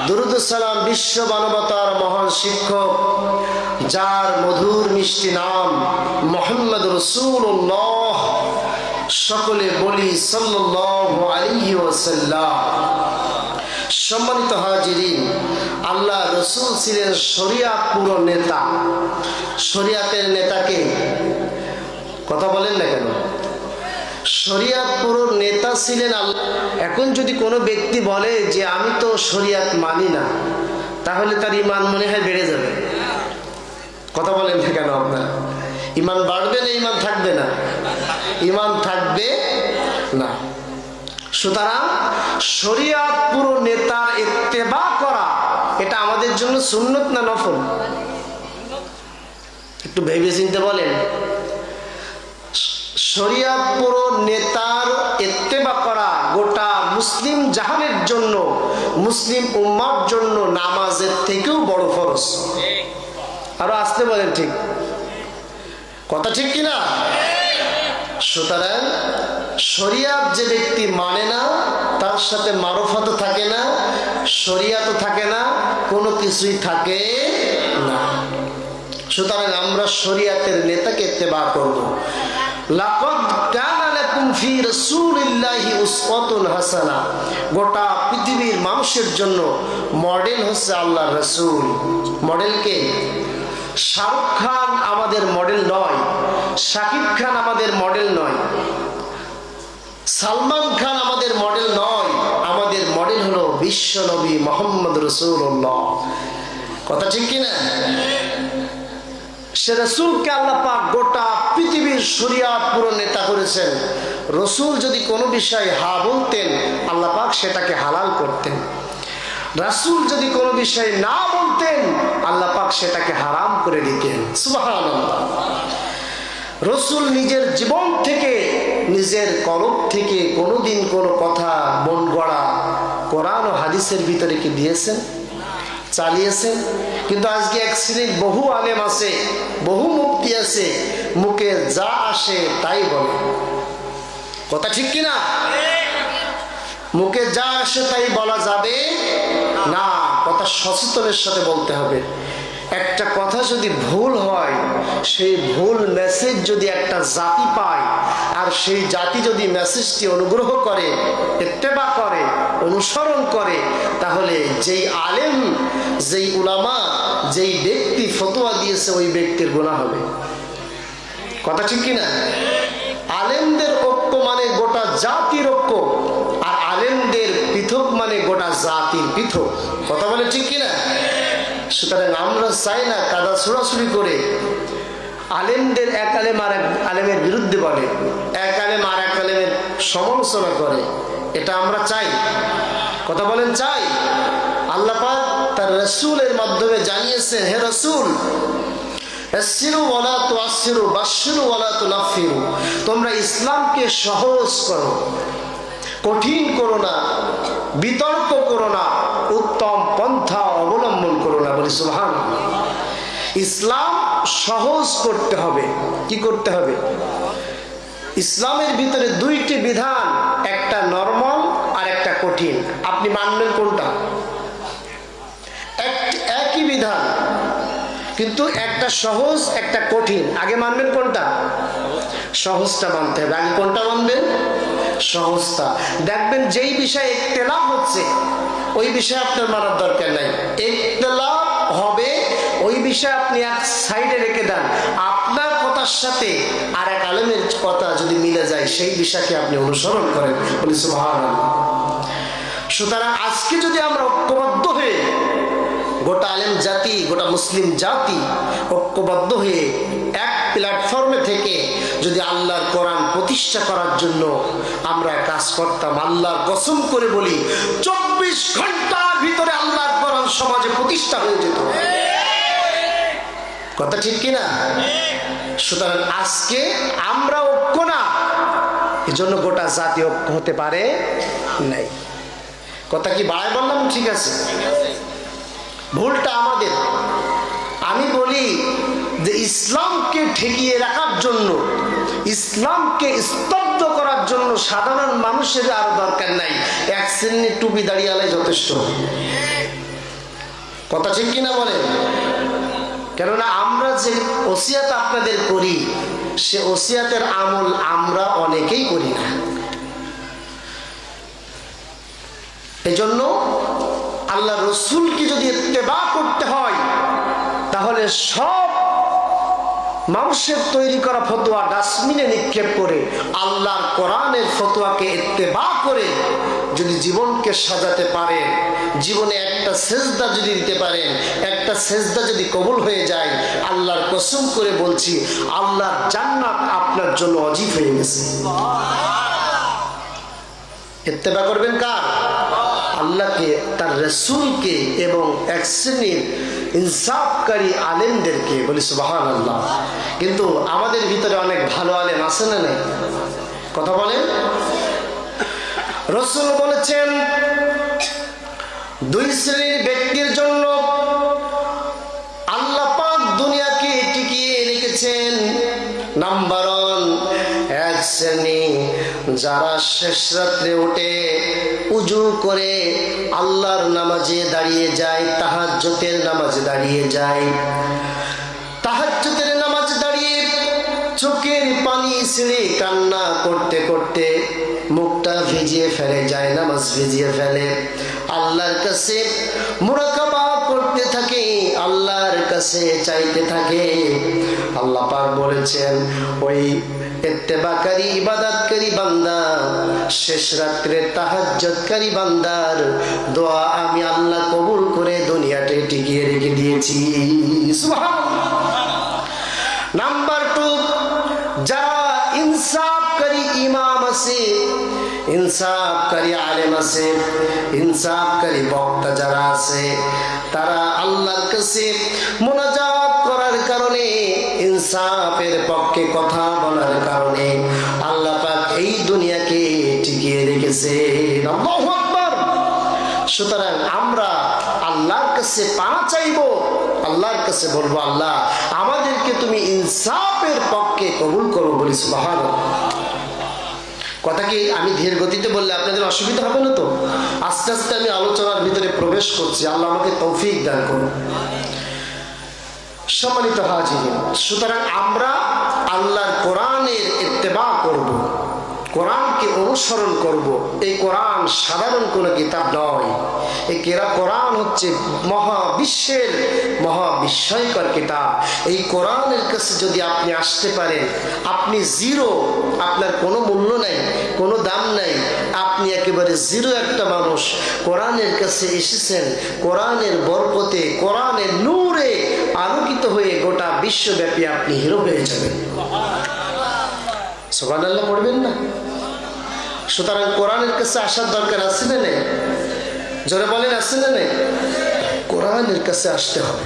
দুরুদ সালাম বিশ্ব মানবতার মহান শিক্ষক, যার মধুর মিষ্টি নাম মুহাম্মদ রাসূলুল্লাহ, সকলে বলি সাল্লাল্লাহু আলাইহি ওয়াসাল্লাম। সম্মানিত হাজিরিন, আল্লাহ রসুল ছিলেন শরিয়াত পুরো নেতা। শরিয়াতের নেতাকে কথা বলেন না কেন? শরিয়াত পুরো নেতা ছিলেন আল্লাহ। এখন যদি কোনো ব্যক্তি বলে যে আমি তো শরিয়াত মানি না, তাহলে তার ঈমান মনে হয় বেড়ে যাবে। কথা বলেন না কেন? আপনার ঈমান বাড়বে না ঈমান থাকবে না? ঈমান থাকবে না। সুতরাং শরিয়াত পুরো নেতার ইত্তেবা করা এটা আমাদের জন্য সুন্নত না নফল? একটু ভেবে চিন্তে বলেন। শরিয়াত পুরো নেতার ইত্তেবা করা গোটা মুসলিম জাহানের জন্য, মুসলিম উম্মার জন্য নামাজের থেকেও বড় ফরজ। আরো আসতে বলেন, ঠিক কথা ঠিক কিনা? সুতরাং শরিয়াত যে ব্যক্তি মানে না, তার সাথে মারফত থাকে না, শরিয়াত থাকে না, কোনো কিছুই থাকে না। সুতরাং আমরা শরিয়াতের নেতাকে ইত্তেবা করব। লাকাদ কানা লাকুম ফি রাসূলিল্লাহি উসওয়াতুন হাসানাহ। গোটা পৃথিবীর মানুষের জন্য মডেল হচ্ছে আল্লাহর রাসূল। মডেল কে? শাহরুখ খান আমাদের মডেল নয়, শাকিব খান আমাদের মডেল নয়, সালমান খান আমাদের মডেল নয়। আমাদের মডেল হলো বিশ্ব নবী মুহাম্মদ রাসূলুল্লাহ। কথা ঠিক কিনা? সে রাসূলকে আল্লাহ পাক গোটা পৃথিবীর শরিয়াত পুরো নেতা করেছেন। রাসূল যদি কোনো বিষয় হা বলতেন, আল্লাহ পাক সেটাকে হালাল করতেন। রাসূল যদি কোনো বিষয় না বলতেন, আল্লাহ পাক সেটাকে হারাম করে দিতেন। সুবহানাল্লাহ। রাসূল নিজের জীবন থেকে, নিজের কলব থেকে কোনোদিন কোনো কথা মন গড়া কোরআন ও হাদিসের ভিতরে কি দিয়েছেন? চালিয়েছেন? কিন্তু আজকে এক শ্রেণীর বহু আলেম আছে, বহু মুফতি আছে, মুখে যা আসে তাই বলে। কথা ঠিক কিনা? মুখে যা আসে তাই বলা যাবে না, কথা সচেতনের সাথে বলতে হবে। একটা কথা যদি ভুল হয়, সেই ভুল মেসেজ যদি একটা জাতি পায়, আর সেই জাতি যদি মেসেজটি অনুগ্রহ করে, ইত্তেবা করে, অনুসরণ করে, তাহলে যেই আলেম, যেই উলামা, যেই ব্যক্তি ফতোয়া দিয়েছে ওই ব্যক্তির গুনাহ হবে। কথা ঠিক কিনা? আলেমদের ঐক্য মানে গোটা জাতির ঐক্য, আর আলেমদের পৃথক মানে গোটা জাতির পৃথক। কথা বলে ঠিক কিনা? সুতরাং আমরা চাই না কাদা ছোড়াছুড়ি করে আলেমদের এক আলেম আর এক আলেমের বিরুদ্ধে বলে, এক আলেম আর এক আলেমের সমালোচনা করে। এটা আমরা চাই? কথা বলেন, চাই? আল্লাহ পাক তার রাসূলের মাধ্যমে জানিয়েছেন, হে রাসূল, ইয়াসসিরু ওয়ালা তুআসসিরু, বাশশিরু ওয়ালা তুনাফফিরু। তোমরা ইসলামকে সহজ করো, কঠিন করো না, বিতর্ক করো না, উত্তম পন্থা অবলম্বন করো না। বলি সুবহানাল্লাহ। ইসলাম সহজ করতে হবে। কি করতে হবে? ইসলামের ভিতরে দুইটি বিধান, একটা নরমাল আর একটা কঠিন। আপনি মানবেন কোনটা? একই বিধান, কিন্তু একটা সহজ একটা কঠিন। আগে মানবেন কোনটা? সহজটা মানতে হবে। আগে কোনটা মানবেন? সহজটা। দেখবেন যেই বিষয়ে ইখতিলাফ হচ্ছে ওই বিষয়ে আপনার মানার দরকার নাই। ইখতিলাফ হবে, ওই বিষয়ে আপনি এক সাইডে রেখে দেন। আপনার কথার সাথে আর এক আলেমের কথা যদি মিলে যায়, সেই বিষয়কে আপনি অনুসরণ করেন। বলি সুবহানাল্লাহ। সুতরাং আজকে যদি আমরা ঐক্যবদ্ধ হয়ে, গোটা আলেম জাতি, গোটা মুসলিম জাতি ঐক্যবদ্ধ হয়ে এক প্ল্যাটফর্মে থেকে যদি আল্লাহর কোরআন প্রতিষ্ঠা করার জন্য আমরা কাজ করতাম, আল্লাহর কসম করে বলি 24 ঘন্টার ভিতরে আল্লাহর কোরআন সমাজে প্রতিষ্ঠা হয়ে যেত। কথা ঠিক কিনা? সুতরাং আজকে আমরা ঐক্য না, এজন্য গোটা জাতি ঐক্য হতে পারে নাই। কথা কি বাড়ায় বললাম? ঠিক আছে, ভুলটা আমাদের। আমি বলি যে ইসলামকে ঠেকিয়ে রাখার জন্য, ইসলামকে স্তব্ধ করার জন্য সাধারণ মানুষের আর দরকার নাই, এক শ্রেণীর টুপি দাঁড়িয়ে যথেষ্ট। কথা ঠিক কিনা বলেন? কেননা আমরা যে ওসিয়াত আপনাদের করি, সে ওসিয়াতের আমল আমরা অনেকেই করি না। এজন্য আল্লাহ রসুলকে যদি ইত্তেবা করতে হয়, তাহলে সব মানুষের তৈরি করা ফতোয়া ডাস্টবিনে নিক্ষেপ করে আল্লাহর কোরআনের ফতোয়াকে ইত্তেবা করে যদি জীবনকে সাজাতে পারেন, জীবনে একটা সেজদা যদি দিতে পারেন, একটা সেজদা যদি কবুল হয়ে যায়, আল্লাহর কসম করে বলছি, আল্লাহর জান্নাত আপনার জন্য ওয়াজিব হয়ে গেছে। ইত্তেবা করবেন কার? আল্লাহকে, তার রাসূলকে এবং এক শ্রেণীর ইনসাফকারী আলেমদেরকে। বলি সুবহানাল্লাহ। কিন্তু আমাদের ভিতরে অনেক ভালো আলেম আছে না নাই? কথা বলেন। রাসূল বলেছেন, দুই শ্রেণীর ব্যক্তির জন্য আল্লাহ পাক দুনিয়াকে টিকিয়ে রেখেছেন। নাম্বার 1, এক শ্রেণী যারা শেষ রাত্রে উঠে উজু করে আল্লাহর নামাজে দাঁড়িয়ে যায়, তাহাজ্জুদের নামাজে দাঁড়িয়ে যায়, তাহাজ্জুদের নামাজ দাঁড়িয়ে চোখের পানি ছেড়ে কান্না করতে করতে মুখটা ভিজিয়ে ফেলে, যায় নামাজ ভিজিয়ে ফেলে, আল্লাহর কাছে মুরাকাবা করতে থাকে, আল্লাহর কাছে চাইতে থাকে। আল্লাহ পাক বলেছেন, ওই ইত্তেবাকারী ইবাদতকারী বান্দা, শেষ রাত্রে তাহাজ্জুদকারী বান্দার দোয়া আমি আল্লাহ কবুল করে দুনিয়াতে টিকিয়ে রেখে দিয়েছি। সুবহানাল্লাহ। নাম্বার 2, যারা ইনসাফকারী ইমাম আছে, ইনসাফকারী আলেম আছে, ইনসাফকারী বক্তা যারা আছে, তারা আল্লাহর কাছে মুনাজাত করার কারণে, ইনসাফের পক্ষে কথা বলার কারণে আল্লাহ পাক এই দুনিয়াকে টিকিয়ে রেখেছে। আল্লাহু আকবার। সুতরাং আমরা আল্লাহর কাছে পানা চাইবো, আল্লাহর কাছে বলবো, আল্লাহ আমাদেরকে তুমি ইনসাফের পক্ষে কবুল করো। বলি সুবহানাল্লাহ। কথা কি আমি ধীর গতিতে বললে আপনাদের অসুবিধা হবে না তো? আস্তে আস্তে আমি আলোচনার ভিতরে প্রবেশ করছি, আল্লাহ আমাকে তৌফিক দান করুন। সম্মানিত হাজিরিন, সুতরাং আমরা আল্লাহর কোরআনের ইত্তেবা করব, কোরআনকে অনুসরণ করব। এই কোরআন সাধারণ কোনো কিতাব নয়, এই কোরআন হচ্ছে মহাবিশ্বের মহাবিস্ময়কর কিতাব। এই কোরআনের কাছে যদি আপনি আসতে পারেন, আপনি জিরো, আপনার কোনো মূল্য নাই, কোনো দাম নাই, আপনি একেবারে জিরো একটা মানুষ, কোরআনের কাছে এসেছেন, কোরআনের বরকতে, কোরআনের নূরে আলোকিত হয়ে গোটা বিশ্বব্যাপী আপনি হিরো হয়ে যাবেন। সুবহানাল্লাহ পড়বেন না? সুতরাং কোরআনের কাছে আসার দরকার আছে না নেই? জোরে বলেন, আছে না নেই? কোরআনের কাছে আসতে হবে।